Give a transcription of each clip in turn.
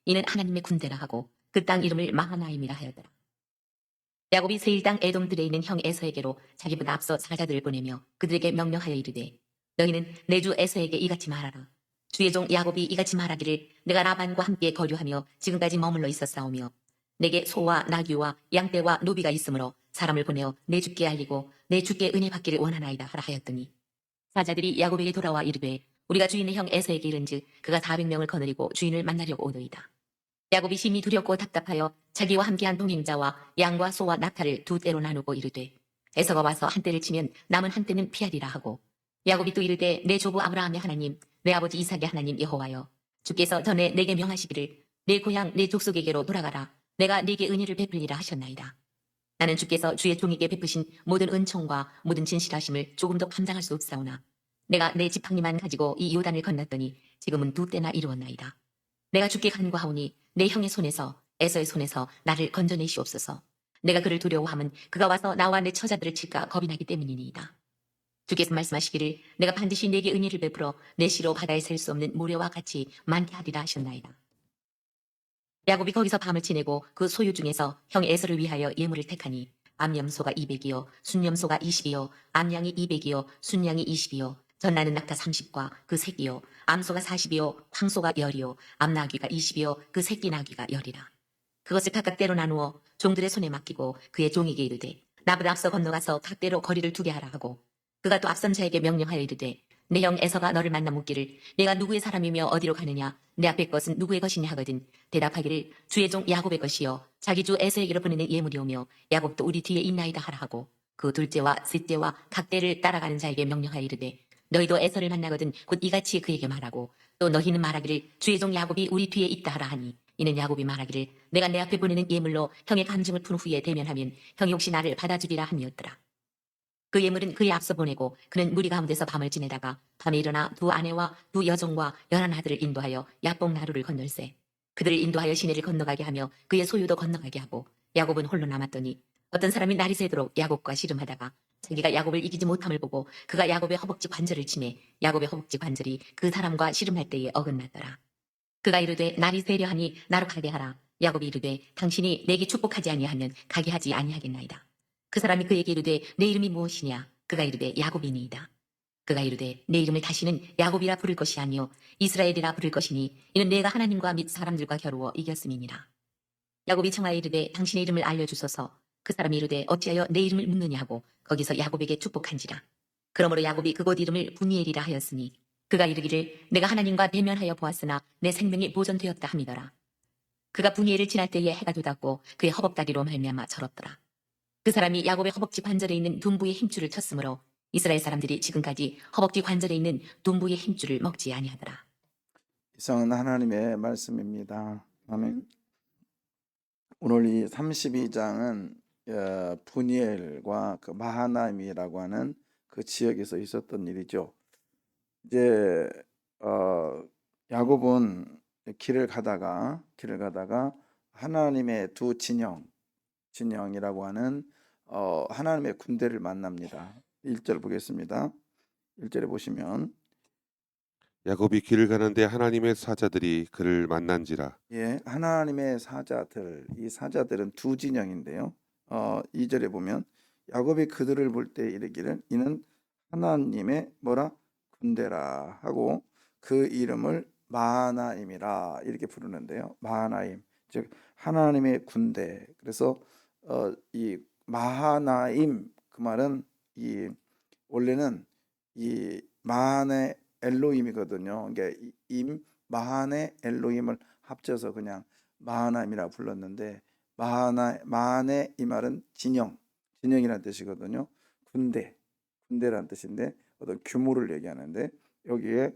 이는 하나님의 군대라 하고 그 땅 이름을 마하나임이라 하였더라. 야곱이 세일 땅 에돔들에 있는 형 에서에게로 자기보다 앞서 사자들을 보내며 그들에게 명령하여 이르되 너희는 내 주 에서에게 이같이 말하라. 주의 종 야곱이 이같이 말하기를 내가 라반과 함께 거류하며 지금까지 머물러 있었사오며 내게 소와 나귀와 양떼와 노비가 있으므로 사람을 보내어 내 주께 알리고 내 주께 은혜 받기를 원하나이다 하라 하였더니 사자들이 야곱에게 돌아와 이르되 우리가 주인의 형 에서에게 이른즉 그가 400명을 거느리고 주인을 만나려고 오더이다. 야곱이 심히 두렵고 답답하여 자기와 함께한 동행자와 양과 소와 낙타를 두 떼로 나누고 이르되 에서가 와서 한 떼를 치면 남은 한 떼는 피하리라 하고 야곱이 또 이르되 내 조부 아브라함의 하나님 내 아버지 이삭의 하나님 여호와여 주께서 전에 내게 명하시기를 내 고향 내 족속에게로 돌아가라 내가 네게 은혜를 베풀리라 하셨나이다. 나는 주께서 주의 종에게 베푸신 모든 은총과 모든 진실하심을 조금도 감당할 수 없사오나 내가 내 지팡이만 가지고 이 요단을 건넜더니 지금은 두 때나 이루었나이다. 내가 주께 간구하오니 내 형의 손에서 에서의 손에서 나를 건져내시옵소서. 내가 그를 두려워함은 그가 와서 나와 내 처자들을 칠까 겁이 나기 때문이니이다. 주께서 말씀하시기를 내가 반드시 내게 은혜를 베풀어 내 시로 바다에 셀 수 없는 모래와 같이 많게 하리라 하셨나이다. 야곱이 거기서 밤을 지내고 그 소유 중에서 형 에서를 위하여 예물을 택하니 암염소가 200이요 순염소가 20이요 암양이 200이요 순양이 20이요 전나는 낙타 30과 그 새끼요 암소가 40이요 황소가 10이요 암나귀가 20이요 그 새끼 나귀가 10이라. 그것을 각각 때로 나누어 종들의 손에 맡기고 그의 종에게 이르되 나보다 앞서 건너가서 각대로 거리를 두게 하라 하고 그가 또 앞선 자에게 명령하여 이르되 내 형 에서가 너를 만나 묻기를 내가 누구의 사람이며 어디로 가느냐 내 앞의 것은 누구의 것이냐 하거든 대답하기를 주의 종 야곱의 것이요 자기 주 에서에게로 보내는 예물이오며 야곱도 우리 뒤에 있나이다 하라 하고 그 둘째와 셋째와 각대를 따라가는 자에게 명령하여 이르되 너희도 에서를 만나거든 곧 이같이 그에게 말하고 또 너희는 말하기를 주의 종 야곱이 우리 뒤에 있다 하라 하니 이는 야곱이 말하기를 내가 내 앞에 보내는 예물로 형의 감증을 푼 후에 대면하면 형이 혹시 나를 받아주리라 함이었더라. 그 예물은 그의 앞서 보내고 그는 무리 가운데서 밤을 지내다가 밤에 일어나 두 아내와 두 여종과 11아들을 인도하여 야복 나루를 건널세 그들을 인도하여 시내를 건너가게 하며 그의 소유도 건너가게 하고 야곱은 홀로 남았더니 어떤 사람이 날이 새도록 야곱과 씨름하다가 자기가 야곱을 이기지 못함을 보고 그가 야곱의 허벅지 관절을 치매 야곱의 허벅지 관절이 그 사람과 씨름할 때에 어긋났더라. 그가 이르되 날이 새려 하니 나로 가게 하라. 야곱이 이르되 당신이 내게 축복하지 아니하면 가게 하지 아니하겠나이다. 그 사람이 그에게 이르되 내 이름이 무엇이냐? 그가 이르되 야곱이니이다. 그가 이르되 내 이름을 다시는 야곱이라 부를 것이 아니요 이스라엘이라 부를 것이니 이는 내가 하나님과 및 사람들과 겨루어 이겼음이니라. 야곱이 청하여 이르되 당신의 이름을 알려주소서. 그 사람이 이르되 어찌하여 내 이름을 묻느냐 하고 거기서 야곱에게 축복한지라. 그러므로 야곱이 그곳 이름을 분이엘이라 하였으니 그가 이르기를 내가 하나님과 대면하여 보았으나 내 생명이 보존되었다 함이더라. 그가 분이엘을 지날 때에 해가 돋았고 그의 허벅다리로 말미암아 절었더라. 그 사람이 야곱의 허벅지 관절에 있는 둔부의 힘줄을 쳤으므로 이스라엘 사람들이 지금까지 허벅지 관절에 있는 둔부의 힘줄을 먹지 아니하더라. 이상은 하나님의 말씀입니다. 아멘. 오늘 이 32장은 분이엘과 그 마하나임이라고 하는 그 지역에서 있었던 일이죠. 이제 야곱은 길을 가다가 하나님의 두 진영이라고 하는 하나님의 군대를 만납니다. 1절 보겠습니다. 1절에 보시면 야곱이 길을 가는데 하나님의 사자들이 그를 만난지라. 하나님의 사자들, 이 사자들은 두 진영인데요. 2절에 보면 야곱이 그들을 볼 때 이르기를 이는 하나님의 군대라 하고 그 이름을 마하나임이라 이렇게 부르는데요. 마하나임, 즉 하나님의 군대. 그래서 이 마하나임 그 말은 원래는 이 마하네 엘로힘이거든요. 그러니까 마하네 엘로힘을 합쳐서 그냥 마하나임이라 불렀는데 마하네 이 말은 진영이라는 뜻이거든요. 군대라는 뜻인데 어떤 규모를 얘기하는데 여기에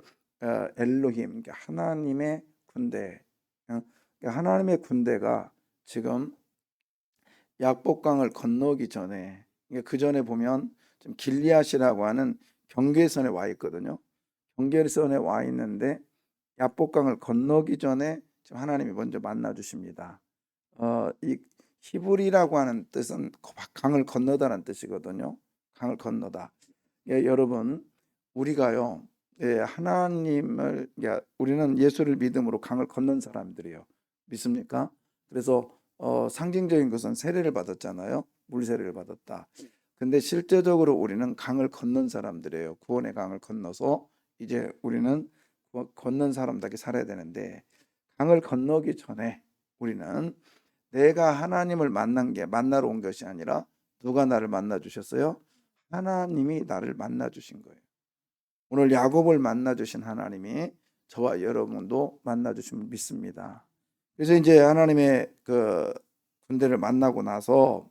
엘로힘, 그러니까 하나님의 군대, 그러니까 하나님의 군대가 지금 약복강을 건너기 전에, 그러니까 그 전에 보면 지금 길리앗이라고 하는 경계선에 와 있거든요. 경계선에 와 있는데 약복강을 건너기 전에 지금 하나님이 먼저 만나 주십니다. 이 히브리라고 하는 뜻은 강을 건너다라는 뜻이거든요. 강을 건너다. 여러분, 우리가요, 하나님을, 우리는 예수를 믿음으로 강을 건넌 사람들이에요. 믿습니까? 그래서 상징적인 것은 세례를 받았잖아요. 물 세례를 받았다. 근데 실제적으로 우리는 강을 건넌 사람들이에요. 구원의 강을 건너서 이제 우리는 건넌 사람답게 살아야 되는데, 강을 건너기 전에 우리는 내가 하나님을 만나러 온 것이 아니라 누가 나를 만나 주셨어요? 하나님이 나를 만나 주신 거예요. 오늘 야곱을 만나 주신 하나님이 저와 여러분도 만나 주심을 믿습니다. 그래서 이제 하나님의 그 군대를 만나고 나서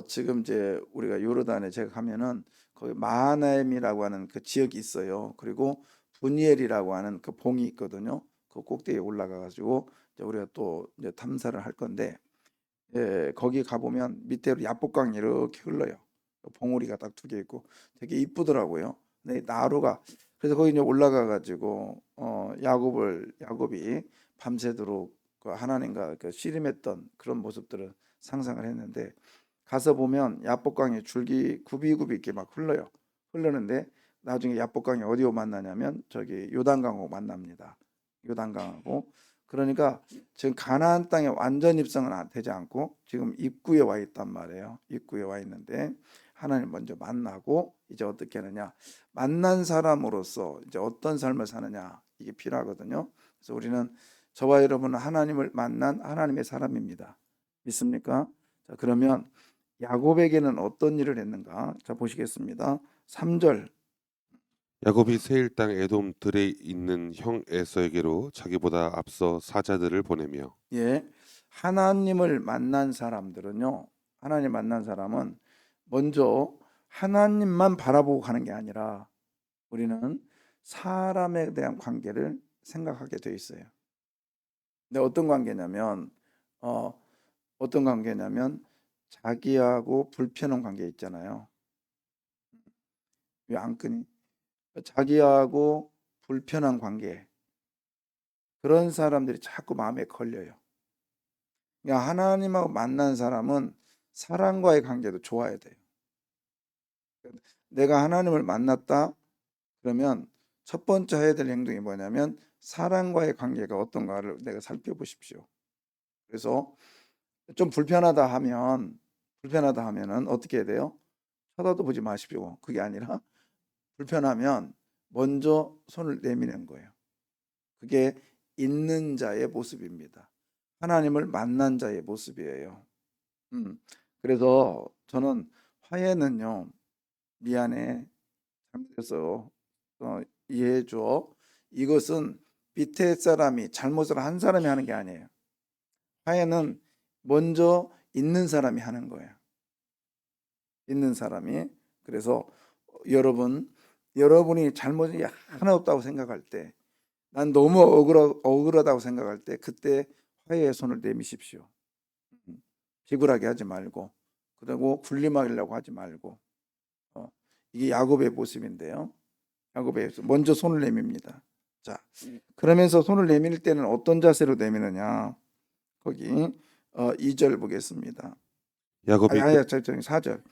지금 이제 우리가 요르단에 제가 가면은 거기 마하나임이라고 하는 그 지역이 있어요. 그리고 분이엘이라고 하는 그 봉이 있거든요. 그 꼭대기에 올라가 가지고 우리가 또 이제 탐사를 할 건데, 거기 가보면 밑에로 야복강이 이렇게 흘러요. 봉우리가 딱 2개 있고 되게 이쁘더라고요. 근데 나루가, 그래서 거기 이제 올라가 가지고 야곱이 밤새도록 그 하나님과 그 씨름했던 그런 모습들을 상상을 했는데, 가서 보면 야복강이 줄기 굽이굽이 이렇게 막 흐르는데 나중에 야복강이 어디로 만나냐면 저기 요단강하고 만납니다. 요단강하고. 그러니까 지금 가나안 땅에 완전 입성은 되지 않고 지금 입구에 와 있단 말이에요. 입구에 와 있는데 하나님 먼저 만나고 이제 어떻게 하느냐, 만난 사람으로서 이제 어떤 삶을 사느냐, 이게 필요하거든요. 그래서 우리는, 저와 여러분은 하나님을 만난 하나님의 사람입니다. 믿습니까? 자, 그러면 야곱에게는 어떤 일을 했는가? 자, 보시겠습니다. 3절. 야곱이 세일 땅 에돔 들에 있는 형 에서에게로 자기보다 앞서 사자들을 보내며 예. 하나님을 만난 사람들은요, 하나님 만난 사람은 먼저 하나님만 바라보고 가는 게 아니라 우리는 사람에 대한 관계를 생각하게 돼 있어요. 근데 어떤 관계냐면 자기하고 불편한 관계 있잖아요. 왜 안 끄니? 자기하고 불편한 관계, 그런 사람들이 자꾸 마음에 걸려요. 그러니까 하나님하고 만난 사람은 사람과의 관계도 좋아야 돼요. 내가 하나님을 만났다 그러면 첫 번째 해야 될 행동이 뭐냐면 사람과의 관계가 어떤가를 내가 살펴보십시오. 그래서 좀 불편하다 하면은 어떻게 해야 돼요? 쳐다도 보지 마십시오. 그게 아니라 불편하면 먼저 손을 내미는 거예요. 그게 있는 자의 모습입니다. 하나님을 만난 자의 모습이에요. 그래서 저는 화해는요, 미안해, 잘못했어, 이해해 줘, 이것은 밑에 사람이 잘못을 한 사람이 하는 게 아니에요. 화해는 먼저 있는 사람이 하는 거예요. 있는 사람이. 그래서 여러분이 잘못이 하나 없다고 생각할 때, 난 너무 억울하다고 생각할 때, 그때 화해의 손을 내미십시오. 비굴하게 하지 말고, 그리고 군림하려고 하지 말고. 이게 야곱의 모습인데요. 야곱의 모습. 먼저 손을 내밉니다. 자, 그러면서 손을 내밀 때는 어떤 자세로 내미느냐? 거기 2절 보겠습니다. 야곱이 4절.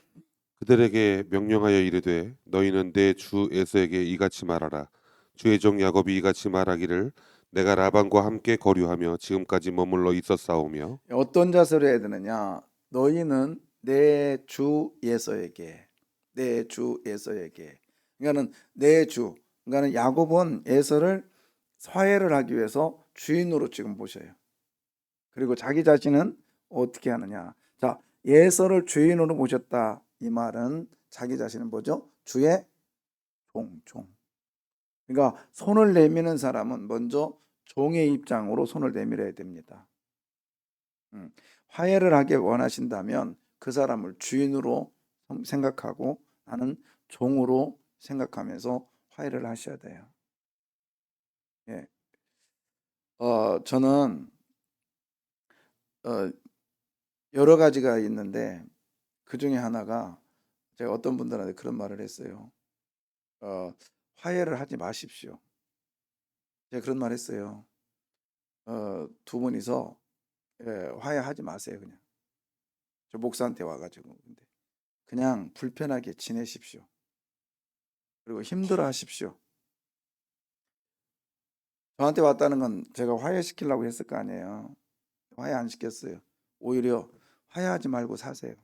그들에게 명령하여 이르되 너희는 내 주 에서에게 이같이 말하라. 주의 종 야곱이 이같이 말하기를 내가 라반과 함께 거류하며 지금까지 머물러 있었사오며 어떤 자세로 해야 되느냐? 너희는 내 주 에서에게, 그러니까는 그러니까는 야곱은 에서를 화해를 하기 위해서 주인으로 지금 보셔요. 그리고 자기 자신은 어떻게 하느냐? 자, 에서를 주인으로 모셨다. 이 말은 자기 자신은 뭐죠? 주의 종. 그러니까 손을 내미는 사람은 먼저 종의 입장으로 손을 내밀어야 됩니다. 화해를 하길 원하신다면 그 사람을 주인으로 생각하고 나는 종으로 생각하면서 화해를 하셔야 돼요. 예. 저는 여러 가지가 있는데 그 중에 하나가, 제가 어떤 분들한테 그런 말을 했어요. 화해를 하지 마십시오. 제가 그런 말 했어요. 두 분이서 화해하지 마세요. 그냥 저 목사한테 와가지고. 근데 그냥 불편하게 지내십시오. 그리고 힘들어 하십시오. 저한테 왔다는 건 제가 화해시키려고 했을 거 아니에요. 화해 안 시켰어요. 오히려 화해하지 말고 사세요.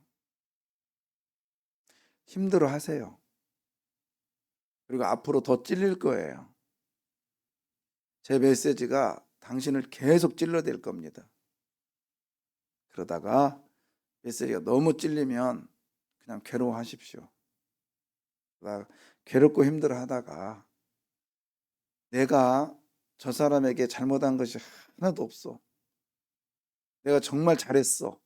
힘들어 하세요. 그리고 앞으로 더 찔릴 거예요. 제 메시지가 당신을 계속 찔러댈 겁니다. 그러다가 메시지가 너무 찔리면 그냥 괴로워하십시오. 그러다가 괴롭고 힘들어 하다가 내가 저 사람에게 잘못한 것이 하나도 없어. 내가 정말 잘했어.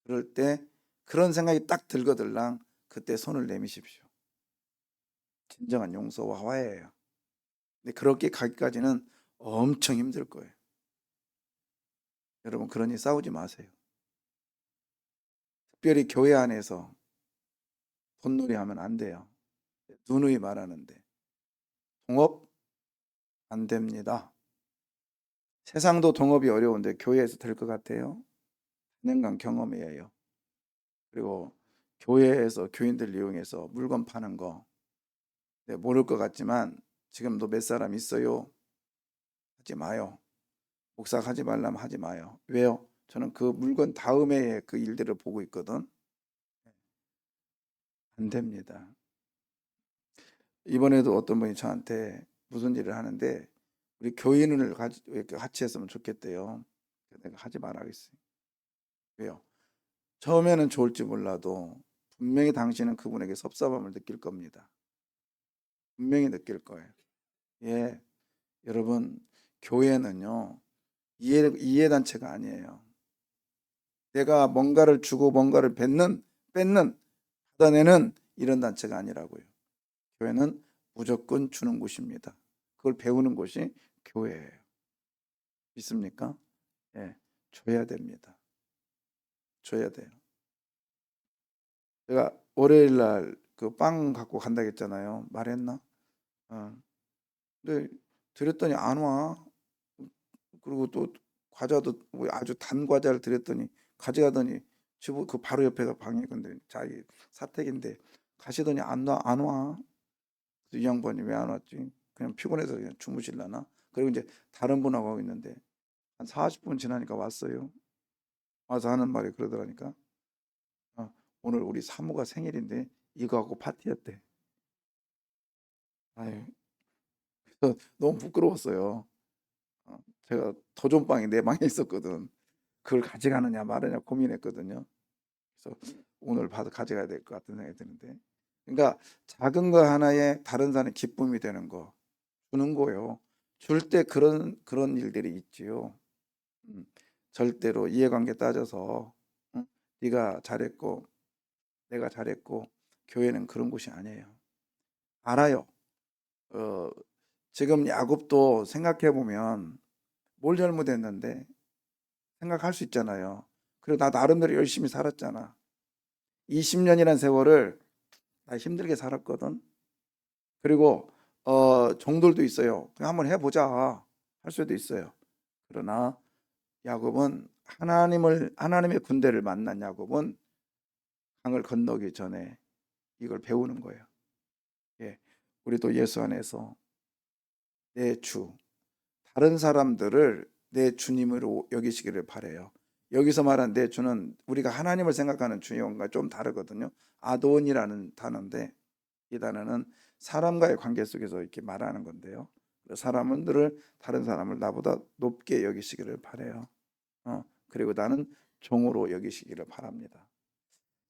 그럴 때 그런 생각이 딱 들거들랑 그때 손을 내미십시오. 진정한 용서와 화해예요. 근데 그렇게 가기까지는 엄청 힘들 거예요. 여러분 그러니 싸우지 마세요. 특별히 교회 안에서 돈놀이 하면 안 돼요. 누누이 말하는데 동업 안 됩니다. 세상도 동업이 어려운데 교회에서 될 것 같아요? 1년간 경험이에요. 그리고 교회에서 교인들 이용해서 물건 파는 거 모를 것 같지만 지금도 몇 사람 있어요. 하지 마요. 목사가 하지 말라면 하지 마요. 왜요? 저는 그 물건 다음에 그 일들을 보고 있거든. 안 됩니다. 이번에도 어떤 분이 저한테 무슨 일을 하는데 우리 교인을 같이 했으면 좋겠대요. 내가 하지 말아야겠어요. 왜요? 처음에는 좋을지 몰라도 분명히 당신은 그분에게 섭섭함을 느낄 겁니다. 분명히 느낄 거예요. 예, 여러분 교회는요 이해단체가 아니에요. 내가 뭔가를 주고 뭔가를 뺏는 받아내는 이런 단체가 아니라고요. 교회는 무조건 주는 곳입니다. 그걸 배우는 곳이 교회예요. 믿습니까? 예, 줘야 됩니다. 줘야 돼요. 제가 월요일 날 그 빵 갖고 간다고 했잖아요. 말했나? 근데 드렸더니 안 와. 그리고 또 과자도 뭐 아주 단 과자를 드렸더니 가져가더니 집 그 바로 옆에가 방이 근데 자기 사택인데 가시더니 안 와. 이 양반이 왜 안 왔지? 그냥 피곤해서 그냥 주무실라나? 그리고 이제 다른 분하고 하고 있는데 한 40분 지나니까 왔어요. 와서 하는 말이 그러더라니까. 오늘 우리 사모가 생일인데 이거 하고 파티했대. 아유, 그래서 너무 부끄러웠어요. 제가 더 좋은 빵이 내 방에 있었거든. 그걸 가져가느냐 말느냐 고민했거든요. 그래서 오늘 봐도 가져가야 될 것 같은 생각이 드는데. 그러니까 작은 거 하나에 다른 사람의 기쁨이 되는 거 주는 거요. 줄 때 그런 일들이 있지요. 음, 절대로 이해관계 따져서 응? 네가 잘했고 내가 잘했고 교회는 그런 곳이 아니에요. 알아요. 어, 지금 야곱도 생각해 보면 뭘 잘못했는데 생각할 수 있잖아요. 그리고 나 나름대로 열심히 살았잖아. 20년이라는 세월을 나 힘들게 살았거든. 그리고 종들도 있어요. 그냥 한번 해보자 할 수도 있어요. 그러나 야곱은 하나님의 군대를 만난 야곱은 강을 건너기 전에 이걸 배우는 거예요. 예, 우리도 예수 안에서 내 주, 다른 사람들을 내 주님으로 여기시기를 바래요. 여기서 말한 내 주는 우리가 하나님을 생각하는 주님과 좀 다르거든요. 아돈이라는 단어인데 이 단어는 사람과의 관계 속에서 이렇게 말하는 건데요. 사람들을 다른 사람을 나보다 높게 여기시기를 바래요. 그리고 나는 종으로 여기시기를 바랍니다.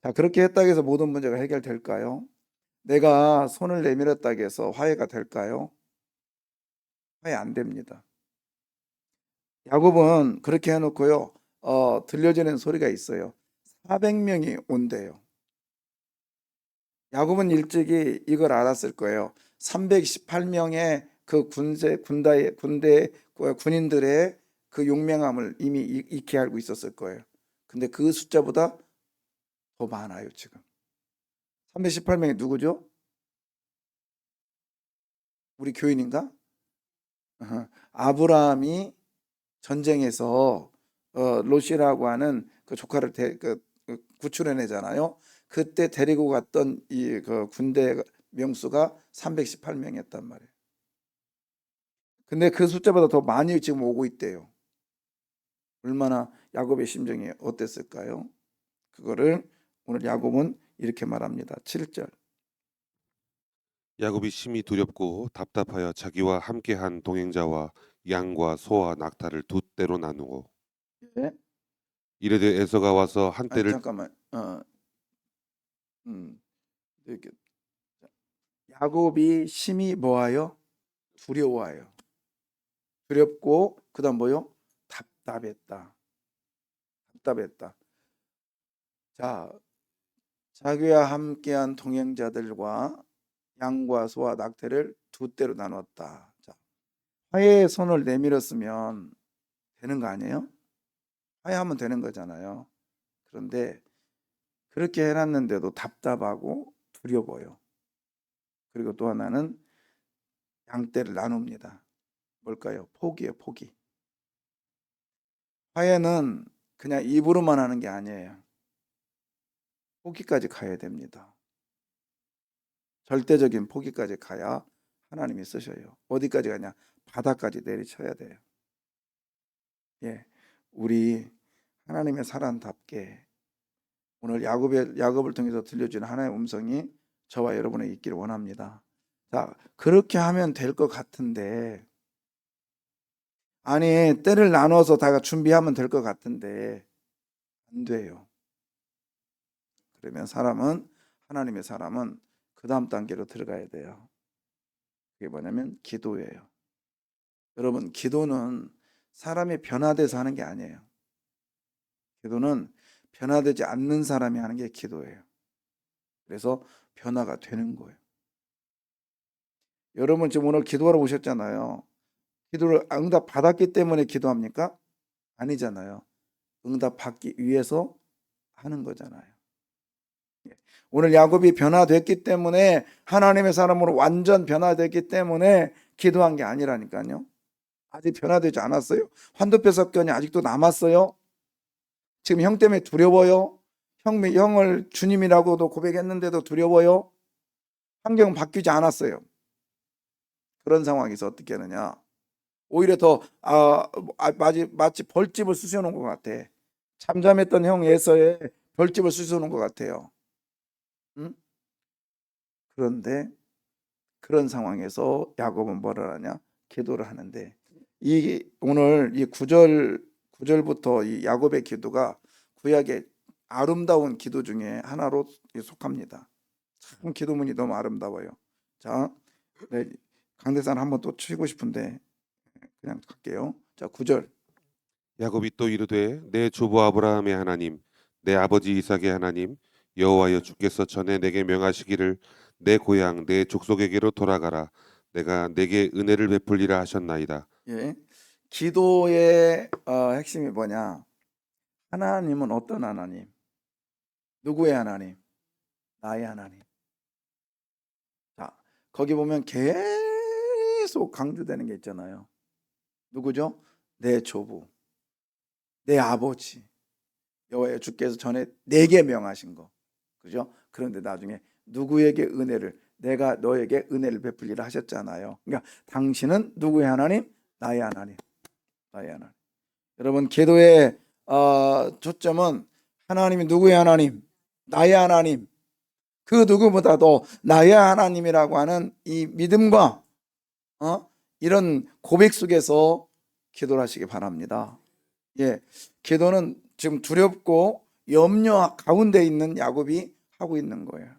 자, 그렇게 했다고 해서 모든 문제가 해결될까요? 내가 손을 내밀었다고 해서 화해가 될까요? 화해 안 됩니다. 야곱은 그렇게 해놓고요. 들려지는 소리가 있어요. 400명이 온대요. 야곱은 일찍이 이걸 알았을 거예요. 318명의 그 군인들의 그 용맹함을 이미 익히 알고 있었을 거예요. 근데 그 숫자보다 더 많아요, 지금. 318명이 누구죠? 우리 교인인가? 아브라함이 전쟁에서 롯이라고 하는 그 조카를 구출해내잖아요. 그때 데리고 갔던 이 그 군대 명수가 318명이었단 말이에요. 근데 그 숫자보다 더 많이 지금 오고 있대요. 얼마나 야곱의 심정이 어땠을까요? 그거를 오늘 야곱은 이렇게 말합니다. 7절. 야곱이 심히 두렵고 답답하여 자기와 함께한 동행자와 양과 소와 낙타를 두 떼로 나누고 예? 이르되 에서가 와서 한 아니 떼를 잠깐만. 이렇게 야곱이 심히 뭐하여? 두려워하여. 두렵고 그다음 뭐요? 답답했다. 답답했다. 자, 자기와 함께한 동행자들과 양과 소와 낙태를 두 떼로 나눴다. 자, 화해의 손을 내밀었으면 되는 거 아니에요? 화해하면 되는 거잖아요. 그런데 그렇게 해놨는데도 답답하고 두려워요. 그리고 또 하나는 양떼를 나눕니다. 뭘까요? 포기예요, 포기. 화해는 그냥 입으로만 하는 게 아니에요. 포기까지 가야 됩니다. 절대적인 포기까지 가야 하나님이 쓰셔요. 어디까지 가냐? 바닥까지 내리쳐야 돼요. 예, 우리 하나님의 사람답게 오늘 야곱을 통해서 들려주는 하나님의 음성이 저와 여러분에게 있기를 원합니다. 자, 그렇게 하면 될 것 같은데, 아니 때를 나눠서 다 준비하면 될 것 같은데 안 돼요. 그러면 하나님의 사람은 그 다음 단계로 들어가야 돼요. 그게 뭐냐면 기도예요. 여러분, 기도는 사람이 변화돼서 하는 게 아니에요. 기도는 변화되지 않는 사람이 하는 게 기도예요. 그래서 변화가 되는 거예요. 여러분 지금 오늘 기도하러 오셨잖아요. 기도를 응답 받았기 때문에 기도합니까? 아니잖아요. 응답 받기 위해서 하는 거잖아요. 오늘 야곱이 변화됐기 때문에, 하나님의 사람으로 완전 변화됐기 때문에 기도한 게 아니라니까요. 아직 변화되지 않았어요. 환도표 사건이 아직도 남았어요. 지금 형 때문에 두려워요. 형을 주님이라고도 고백했는데도 두려워요. 환경은 바뀌지 않았어요. 그런 상황에서 어떻게 하느냐? 오히려 더 마치 벌집을 쑤셔놓은 것 같아. 잠잠했던 형 에서의 벌집을 쑤셔놓은 것 같아요. 응? 그런데 그런 상황에서 야곱은 뭐를 하냐? 기도를 하는데, 오늘 이 9절부터 이 야곱의 기도가 구약의 아름다운 기도 중에 하나로 속합니다. 참 기도문이 너무 아름다워요. 자, 네, 강대산 한번 또 치고 싶은데 그냥 갈게요. 자, 9절. 야곱이 또 이르되 내 조부 아브라함의 하나님 내 아버지 이삭의 하나님 여호와여 주께서 전에 내게 명하시기를 내 고향 내 족속에게로 돌아가라 내가 내게 은혜를 베풀리라 하셨나이다. 예. 기도의 핵심이 뭐냐? 하나님은 어떤 하나님? 누구의 하나님? 나의 하나님. 자, 거기 보면 계속 강조되는 게 있잖아요. 누구죠? 내 조부, 내 아버지, 여호와의 주께서 전에 내게 명하신 거, 그죠? 그런데 나중에 누구에게 내가 너에게 은혜를 베풀리라 하셨잖아요. 그러니까 당신은 누구의 하나님? 나의 하나님, 나의 하나님. 여러분, 기도의 초점은 하나님이 누구의 하나님? 나의 하나님. 그 누구보다도 나의 하나님이라고 하는 이 믿음과 이런 고백 속에서 기도를 하시기 바랍니다. 예, 기도는 지금 두렵고 염려 가운데 있는 야곱이 하고 있는 거예요.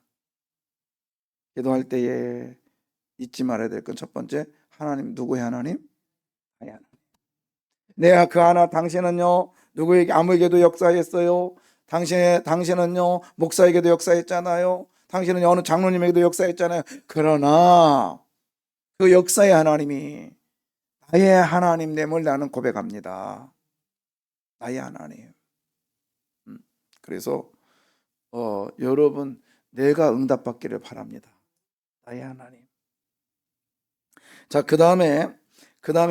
기도할 때에 잊지 말아야 될 건 첫 번째, 하나님, 누구의 하나님? 나의 하나님. 내가 그 하나, 당신은요 누구에게 아무에게도 역사했어요. 당신은요 목사에게도 역사했잖아요. 당신은 어느 장로님에게도 역사했잖아요. 그러나 그 역사의 하나님이 나의 하나님됨을 나는 고백합니다. 나의 하나님. 그래서 여러분, 내가 응답받기를 바랍니다. 나의 하나님. 자, 그 다음에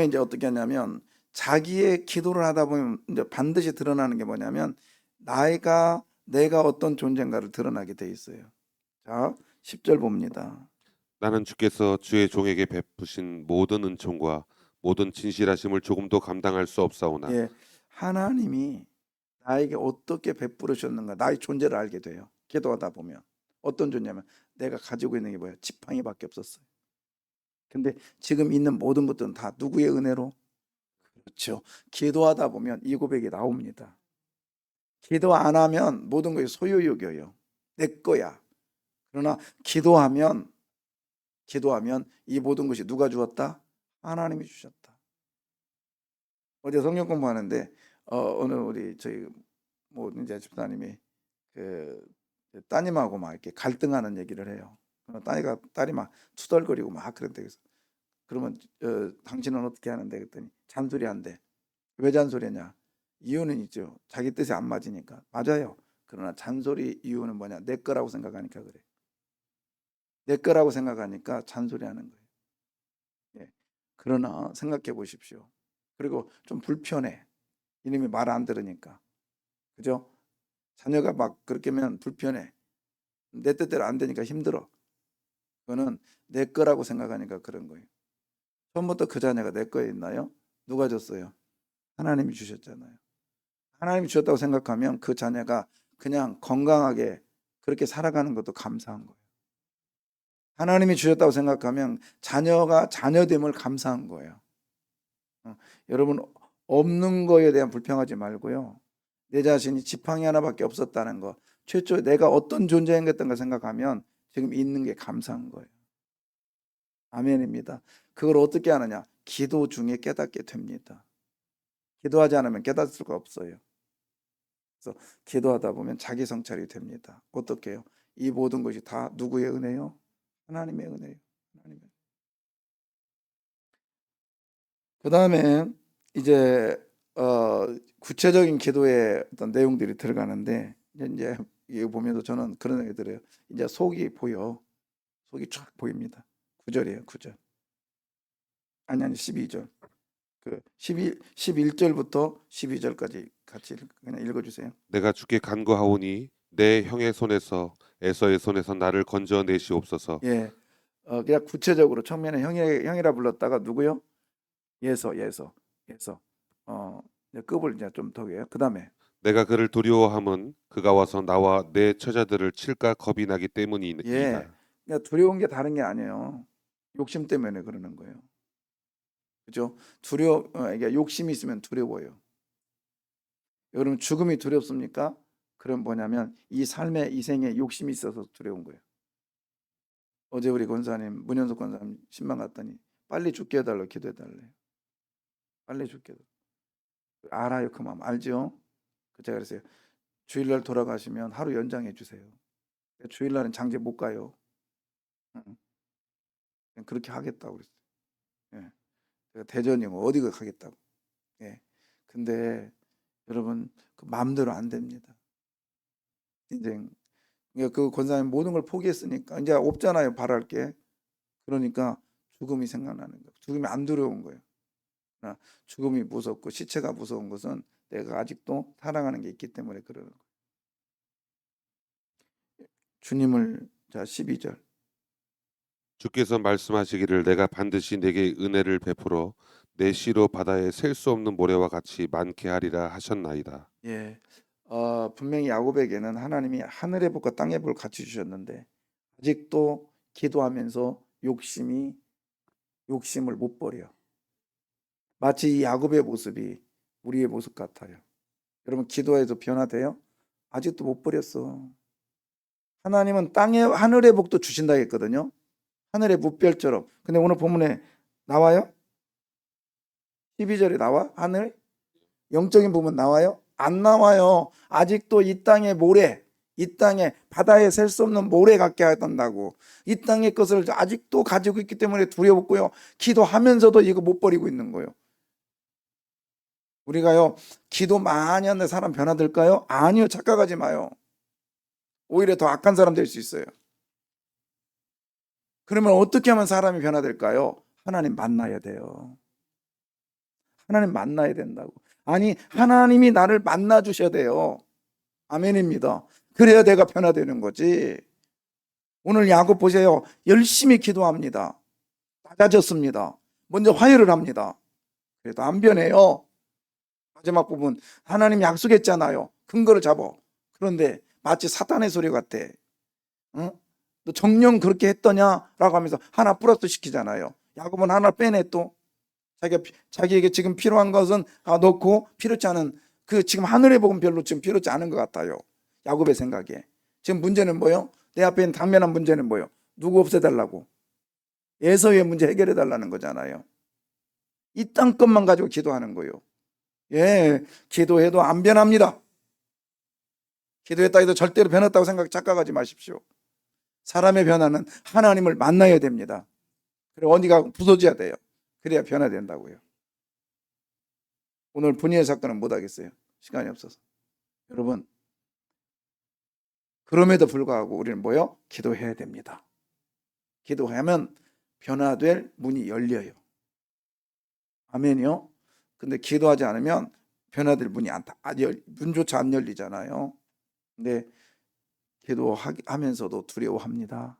이제 어떻게 하냐면, 자기의 기도를 하다 보면 이제 반드시 드러나는 게 뭐냐면, 내가 어떤 존재인가를 드러나게 돼 있어요. 자, 10절 봅니다. 나는 주께서 주의 종에게 베푸신 모든 은총과 모든 진실하심을 조금도 감당할 수 없사오나 예, 하나님이 나에게 어떻게 베풀으셨는가 나의 존재를 알게 돼요. 기도하다 보면 어떤 존재냐면 내가 가지고 있는 게 뭐예요? 지팡이밖에 없었어요. 근데 지금 있는 모든 것들은 다 누구의 은혜로? 그렇죠. 기도하다 보면 이 고백이 나옵니다. 기도 안 하면 모든 것이 소유욕이에요. 내 거야. 그러나 기도하면 이 모든 것이 누가 주었다? 하나님이 주셨다. 어제 성경 공부하는데 오늘 우리 저희 뭐 이제 집사님이 그 따님하고 막 이렇게 갈등하는 얘기를 해요. 딸이 막 투덜거리고 막 그런데 그래서 그러면 당신은 어떻게 하는데 그랬더니 잔소리한대. 왜 잔소리냐? 이유는 있죠. 자기 뜻에 안 맞으니까. 맞아요. 그러나 잔소리 이유는 뭐냐? 내 거라고 생각하니까 그래. 내 거라고 생각하니까 잔소리하는 거예요. 예. 그러나 생각해 보십시오. 그리고 좀 불편해. 이놈이 말 안 들으니까. 그죠? 자녀가 막 그렇게 하면 불편해. 내 뜻대로 안 되니까 힘들어. 그거는 내 거라고 생각하니까 그런 거예요. 처음부터 그 자녀가 내 거에 있나요? 누가 줬어요? 하나님이 주셨잖아요. 하나님이 주셨다고 생각하면 그 자녀가 그냥 건강하게 그렇게 살아가는 것도 감사한 거예요. 하나님이 주셨다고 생각하면 자녀가 자녀됨을 감사한 거예요. 여러분 없는 거에 대한 불평하지 말고요. 내 자신이 지팡이 하나밖에 없었다는 거, 최초에 내가 어떤 존재인가 생각하면 지금 있는 게 감사한 거예요. 아멘입니다. 그걸 어떻게 하느냐? 기도 중에 깨닫게 됩니다. 기도하지 않으면 깨닫을 수가 없어요. 그래서 기도하다 보면 자기 성찰이 됩니다. 어떻게 해요? 이 모든 것이 다 누구의 은혜요? 하나님의 은혜요. 하나님의. 그 다음에 이제 구체적인 기도의 어떤 내용들이 들어가는데 이제 이거 보면서 저는 그런 생각이 들어요. 이제 속이 보여. 속이 쫙 보입니다. 9절이에요. 9절. 아니 12절. 그 11절부터 12절까지 같이 그냥 읽어주세요. 내가 주께 간구하오니 내 형의 손에서 에서의 손에서 나를 건져내시옵소서. 예, 그냥 구체적으로 처음에는 형이라 불렀다가 누구요? 예서. 이제 급을 이제 좀 더 해요. 그 다음에 내가 그를 두려워함은 그가 와서 나와 내 처자들을 칠까 겁이 나기 때문이다. 예, 그냥 두려운 게 다른 게 아니에요. 욕심 때문에 그러는 거예요. 그죠? 이게 욕심이 있으면 두려워요. 여러분 죽음이 두렵습니까? 그럼 뭐냐면 이 삶에 이 생에 욕심이 있어서 두려운 거예요. 어제 우리 권사님 문현석 권사님 신방 갔더니 빨리 죽게 해달라고 기도해달래요. 빨리 죽게 해달라고. 알아요, 그 마음 알죠? 제가 그랬어요. 주일날 돌아가시면 하루 연장해 주세요. 주일날은 장제 못 가요. 그냥 그렇게 하겠다고 그랬어요. 예. 제가 대전이고 어디가 가겠다고. 예. 근데 여러분 그 마음대로 안 됩니다. 인생. 그러니까 그 권사님 모든 걸 포기했으니까 이제 없잖아요. 바랄 게. 그러니까 죽음이 생각나는 거예요. 죽음이 안 두려운 거예요. 그러나 죽음이 무섭고 시체가 무서운 것은 내가 아직도 사랑하는 게 있기 때문에 그러는 거예요. 주님을 자 12절. 주께서 말씀하시기를 내가 반드시 내게 은혜를 베풀어 내 씨로 바다에 셀 수 없는 모래와 같이 많게 하리라 하셨나이다. 예. 분명히 야곱에게는 하나님이 하늘의 복과 땅의 복을 같이 주셨는데 아직도 기도하면서 욕심을 못 버려. 마치 이 야곱의 모습이 우리의 모습 같아요. 여러분 기도해도 변화돼요? 아직도 못 버렸어. 하나님은 하늘의 복도 주신다 했거든요. 하늘의 무별처럼. 근데 오늘 본문에 나와요? 12절에 나와? 하늘? 영적인 부분 나와요? 안 나와요. 아직도 이 땅의 모래, 이 땅에 바다에 셀 수 없는 모래 같게 하던다고. 이 땅의 것을 아직도 가지고 있기 때문에 두려웠고요. 기도하면서도 이거 못 버리고 있는 거예요. 우리가요, 기도 많이 하는데 사람 변화될까요? 아니요, 착각하지 마요. 오히려 더 악한 사람 될 수 있어요. 그러면 어떻게 하면 사람이 변화될까요? 하나님 만나야 돼요. 하나님 만나야 된다고. 아니, 하나님이 나를 만나 주셔야 돼요. 아멘입니다. 그래야 내가 변화되는 거지. 오늘 야곱 보세요. 열심히 기도합니다. 낮아졌습니다. 먼저 화해를 합니다. 그래도 안 변해요. 마지막 부분 하나님 약속했잖아요. 근거를 잡어. 그런데 마치 사탄의 소리 같아. 응? 너 정령 그렇게 했더냐라고 하면서 하나 플러스 시키잖아요. 야곱은 하나 빼내 또. 자기에게 지금 필요한 것은 넣고 필요치 않은 그 지금 하늘의 복은 별로 지금 필요치 않은 것 같아요. 야곱의 생각에. 지금 문제는 뭐요? 내 앞에 있는 당면한 문제는 뭐요? 누구 없애달라고? 에서의 문제 해결해 달라는 거잖아요. 이 땅 것만 가지고 기도하는 거예요. 예, 기도해도 안 변합니다. 기도했다 해도 절대로 변했다고 착각하지 마십시오. 사람의 변화는 하나님을 만나야 됩니다. 그리고 어디가 부서져야 돼요. 그래야 변화된다고요. 오늘 분이의 사건은 못하겠어요. 시간이 없어서. 여러분, 그럼에도 불구하고 우리는 뭐요? 기도해야 됩니다. 기도하면 변화될 문이 열려요. 아멘이요? 근데 기도하지 않으면 변화될 문이 문조차 안 열리잖아요. 근데 기도하면서도 두려워합니다.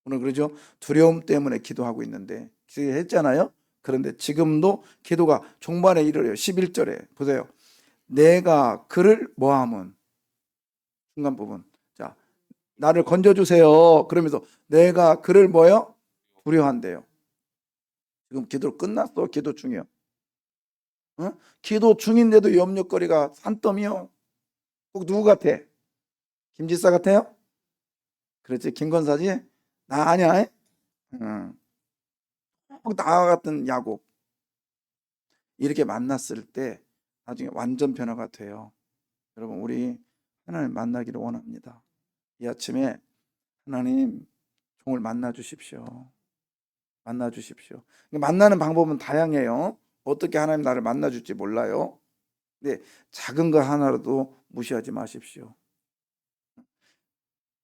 오늘 그러죠? 두려움 때문에 기도하고 있는데 기도했잖아요. 그런데 지금도 기도가 종반에 이르러요. 11절에 보세요. 내가 그를 뭐하면 중간 부분. 자, 나를 건져주세요. 그러면서 내가 그를 뭐요? 두려워한대요. 지금 기도 끝났어. 기도 중이요. 어? 기도 중인데도 염려거리가 산더미요. 꼭 누구 같아? 김지사 같아요? 그렇지. 김건사지? 나 아니야. 꼭 나 같은 야곱. 이렇게 만났을 때 나중에 완전 변화가 돼요. 여러분 우리 하나님 만나기를 원합니다. 이 아침에 하나님 종을 만나 주십시오. 만나 주십시오. 만나는 방법은 다양해요. 어떻게 하나님 나를 만나 줄지 몰라요. 근데 작은 거 하나라도 무시하지 마십시오.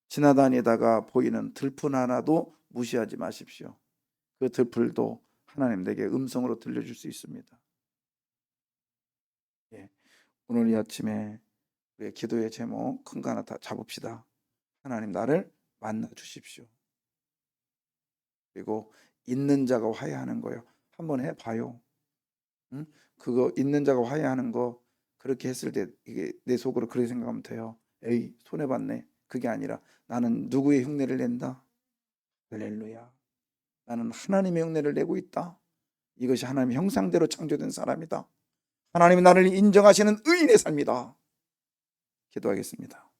지나다니다가 보이는 들풀 하나도 무시하지 마십시오. 그 들풀도 하나님 내게 음성으로 들려줄 수 있습니다. 예, 오늘 이 아침에 우리의 기도의 제목 큰 거 하나 다 잡읍시다. 하나님 나를 만나 주십시오. 그리고 있는 자가 화해하는 거요. 한번 해봐요. 응? 그거 있는 자가 화해하는 거 그렇게 했을 때 이게 내 속으로 그렇게 생각하면 돼요. 에이 손해봤네. 그게 아니라 나는 누구의 흉내를 낸다. 할렐루야. 나는 하나님의 흉내를 내고 있다. 이것이 하나님의 형상대로 창조된 사람이다. 하나님이 나를 인정하시는 의인의 삶이다. 기도하겠습니다.